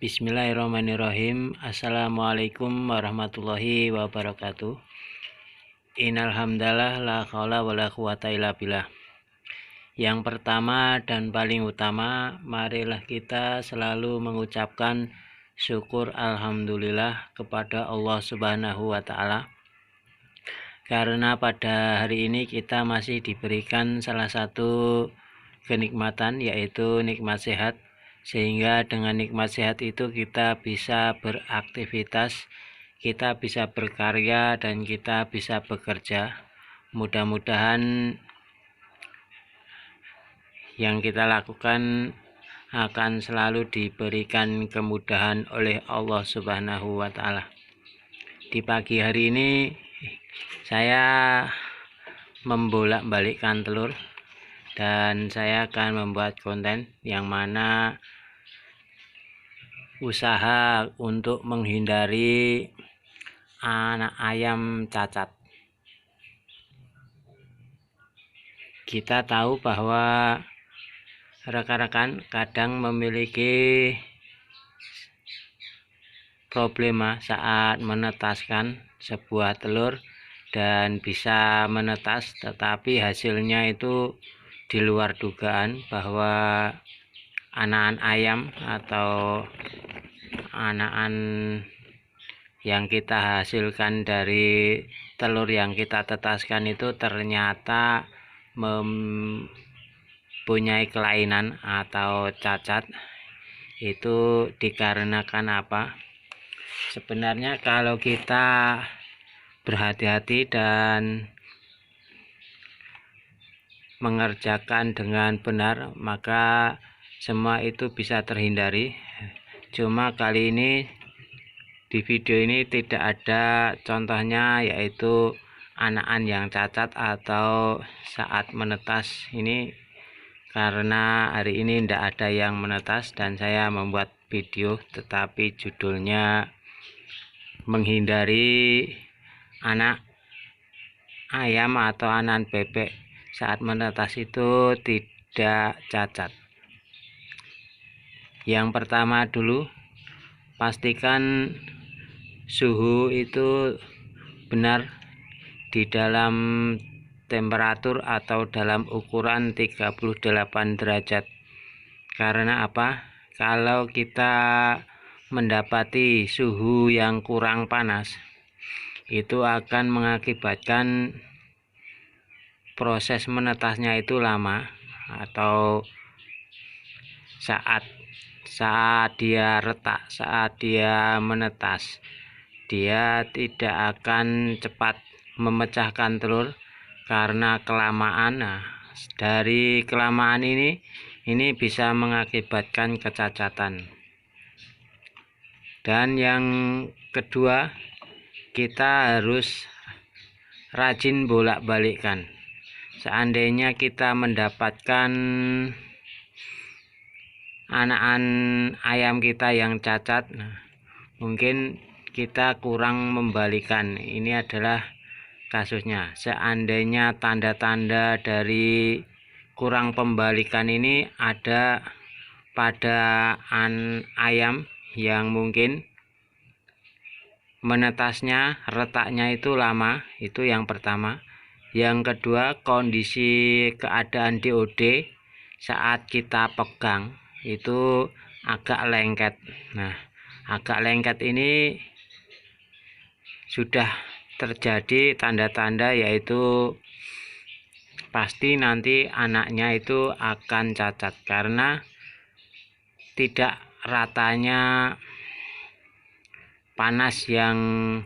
Bismillahirrahmanirrahim. Assalamualaikum warahmatullahi wabarakatuh. Innal hamdalah la haula wala quwata illa billah. Yang pertama dan paling utama, marilah kita selalu mengucapkan syukur alhamdulillah kepada Allah Subhanahu wa taala. Karena pada hari ini kita masih diberikan salah satu kenikmatan, yaitu nikmat sehat. Sehingga dengan nikmat sehat itu kita bisa beraktivitas, kita bisa berkarya, dan kita bisa bekerja. Mudah-mudahan yang kita lakukan akan selalu diberikan kemudahan oleh Allah Subhanahu wa taala. Di pagi hari ini saya membolak-balikkan telur, dan saya akan membuat konten yang mana usaha untuk menghindari anak ayam cacat. Kita tahu bahwa rekan-rekan kadang memiliki problema saat menetaskan sebuah telur dan bisa menetas, tetapi hasilnya itu di luar dugaan, bahwa anakan ayam atau anakan yang kita hasilkan dari telur yang kita tetaskan itu ternyata mempunyai kelainan atau cacat. Itu dikarenakan apa? Sebenarnya kalau kita berhati-hati dan mengerjakan dengan benar, maka semua itu bisa terhindari. Cuma kali ini di video ini tidak ada contohnya, yaitu anakan yang cacat atau saat menetas ini, karena hari ini tidak ada yang menetas dan saya membuat video, tetapi judulnya menghindari anak ayam atau anakan bebek saat menetas itu tidak cacat. Yang pertama dulu, pastikan suhu itu benar di dalam temperatur atau dalam ukuran 38 derajat. Karena apa? Kalau kita mendapati suhu yang kurang panas, itu akan mengakibatkan proses menetasnya itu lama, atau saat dia retak, saat dia menetas, dia tidak akan cepat memecahkan telur karena kelamaan. Nah, dari kelamaan ini bisa mengakibatkan kecacatan. Dan yang kedua, kita harus rajin bolak-balikkan. Seandainya kita mendapatkan anakan ayam kita yang cacat, mungkin kita kurang membalikan. Ini adalah kasusnya. Seandainya tanda-tanda dari kurang pembalikan ini ada pada ayam yang mungkin menetasnya, retaknya itu lama, itu yang pertama. Yang kedua, kondisi keadaan DOD saat kita pegang itu agak lengket. Nah, agak lengket ini sudah terjadi tanda-tanda, yaitu pasti nanti anaknya itu akan cacat karena tidak ratanya panas yang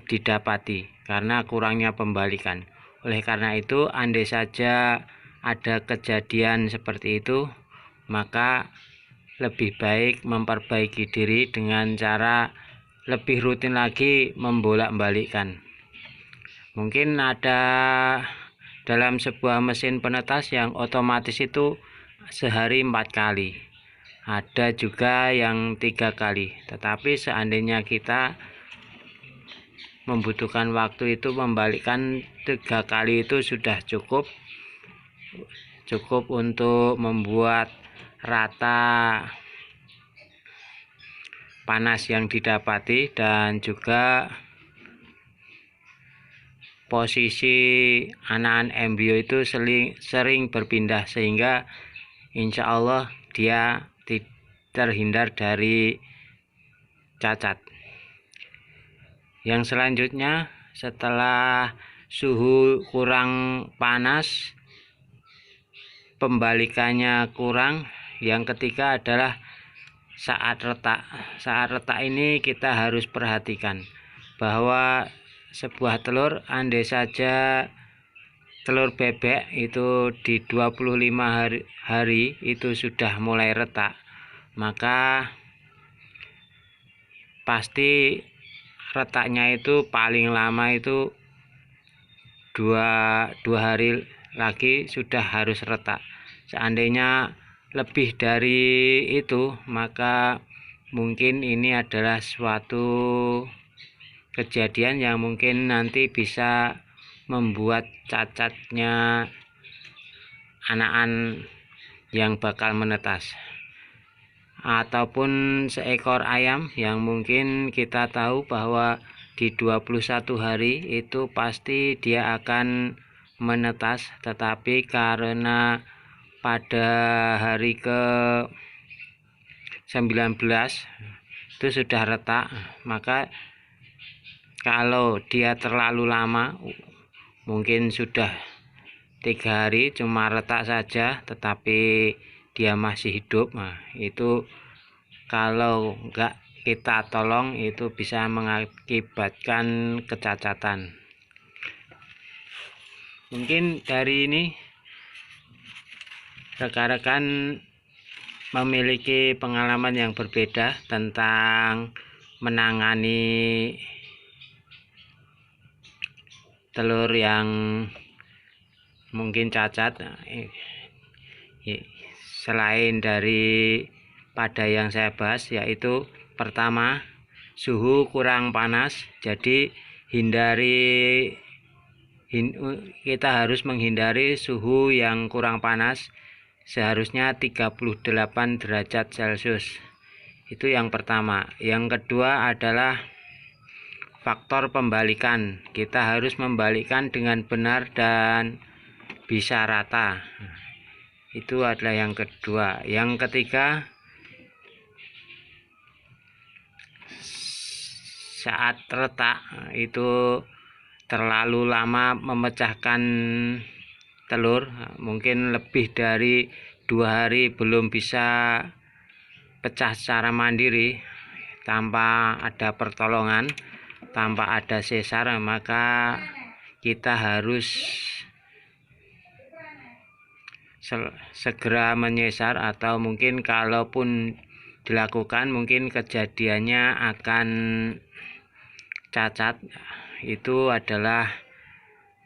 didapati karena kurangnya pembalikan. Oleh karena itu, andai saja ada kejadian seperti itu, maka lebih baik memperbaiki diri dengan cara lebih rutin lagi membolak-balikkan. Mungkin ada dalam sebuah mesin penetas yang otomatis itu sehari 4 kali, ada juga yang 3 kali. Tetapi seandainya kita membutuhkan waktu itu membalikkan 3 kali, itu sudah cukup untuk membuat rata panas yang didapati, dan juga posisi anakan embrio itu sering berpindah, sehingga insya Allah dia terhindar dari cacat. Yang selanjutnya, setelah suhu kurang panas, pembalikannya kurang, yang ketiga adalah saat retak. Saat retak ini kita harus perhatikan bahwa sebuah telur, andai saja telur bebek itu di 25 hari itu sudah mulai retak, maka pasti retaknya itu paling lama itu dua hari lagi sudah harus retak. Seandainya lebih dari itu, maka mungkin ini adalah suatu kejadian yang mungkin nanti bisa membuat cacatnya anakan yang bakal menetas. Ataupun seekor ayam yang mungkin kita tahu bahwa di 21 hari itu pasti dia akan menetas, tetapi karena pada hari ke 19 itu sudah retak, maka kalau dia terlalu lama, mungkin sudah 3 hari cuma retak saja tetapi dia masih hidup, nah itu kalau enggak kita tolong itu bisa mengakibatkan kecacatan. Mungkin dari ini rekan-rekan memiliki pengalaman yang berbeda tentang menangani telur yang mungkin cacat. Selain dari pada yang saya bahas, yaitu pertama, suhu kurang panas, jadi kita harus menghindari suhu yang kurang panas, seharusnya 38 derajat Celcius. Itu yang pertama. Yang kedua adalah faktor pembalikan. Kita harus membalikkan dengan benar dan bisa rata. Itu adalah yang kedua. Yang ketiga, saat retak itu terlalu lama memecahkan telur, mungkin lebih dari 2 hari belum bisa pecah secara mandiri tanpa ada pertolongan, tanpa ada sesar, maka kita harus segera menyesar, atau mungkin kalaupun dilakukan mungkin kejadiannya akan cacat. Itu adalah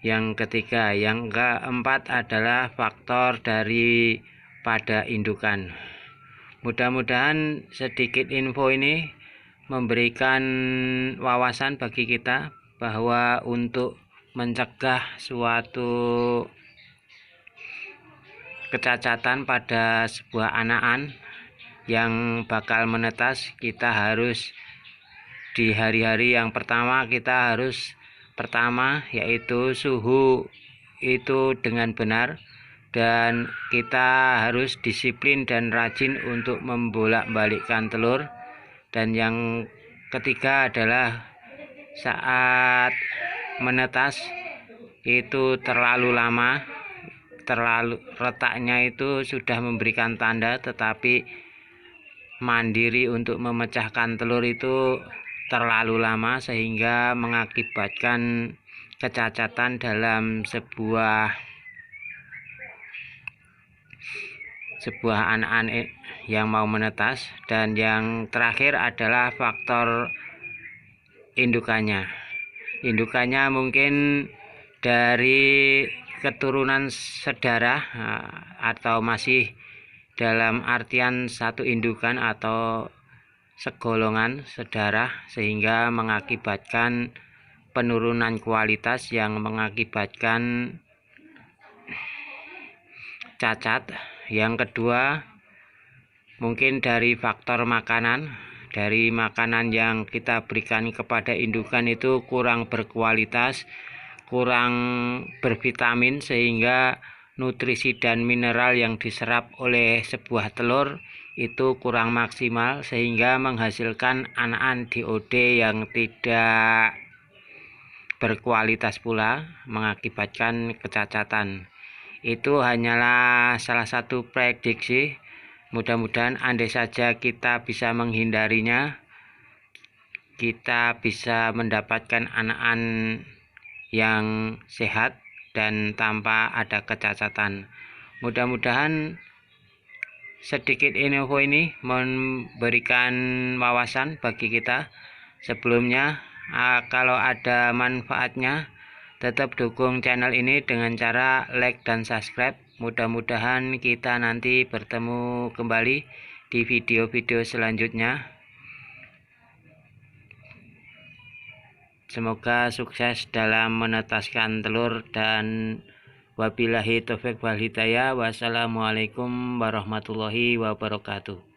yang ketiga. Yang keempat adalah faktor dari pada indukan. Mudah-mudahan sedikit info ini memberikan wawasan bagi kita bahwa untuk mencegah suatu kecacatan pada sebuah anakan yang bakal menetas, kita harus di hari-hari yang pertama yaitu suhu itu dengan benar, dan kita harus disiplin dan rajin untuk membolak-balikkan telur. Dan yang ketiga adalah saat menetas itu terlalu lama, retaknya itu sudah memberikan tanda, tetapi mandiri untuk memecahkan telur itu terlalu lama, sehingga mengakibatkan kecacatan dalam sebuah anakan yang mau menetas. Dan yang terakhir adalah faktor indukannya. Indukannya mungkin dari keturunan sedarah atau masih dalam artian satu indukan atau segolongan sedarah, sehingga mengakibatkan penurunan kualitas yang mengakibatkan cacat. Yang kedua, mungkin dari faktor makanan, dari makanan yang kita berikan kepada indukan itu kurang berkualitas, kurang bervitamin, sehingga nutrisi dan mineral yang diserap oleh sebuah telur itu kurang maksimal, sehingga menghasilkan anakan DOD yang tidak berkualitas pula, mengakibatkan kecacatan. Itu hanyalah salah satu prediksi. Mudah-mudahan andai saja kita bisa menghindarinya, kita bisa mendapatkan anakan yang sehat dan tanpa ada kecacatan. Mudah-mudahan sedikit info ini memberikan wawasan bagi kita. Sebelumnya, kalau ada manfaatnya, tetap dukung channel ini dengan cara like dan subscribe. Mudah-mudahan kita nanti bertemu kembali di video-video selanjutnya. Semoga sukses dalam menetaskan telur, dan wabillahi taufik wal hidayah. Wassalamualaikum warahmatullahi wabarakatuh.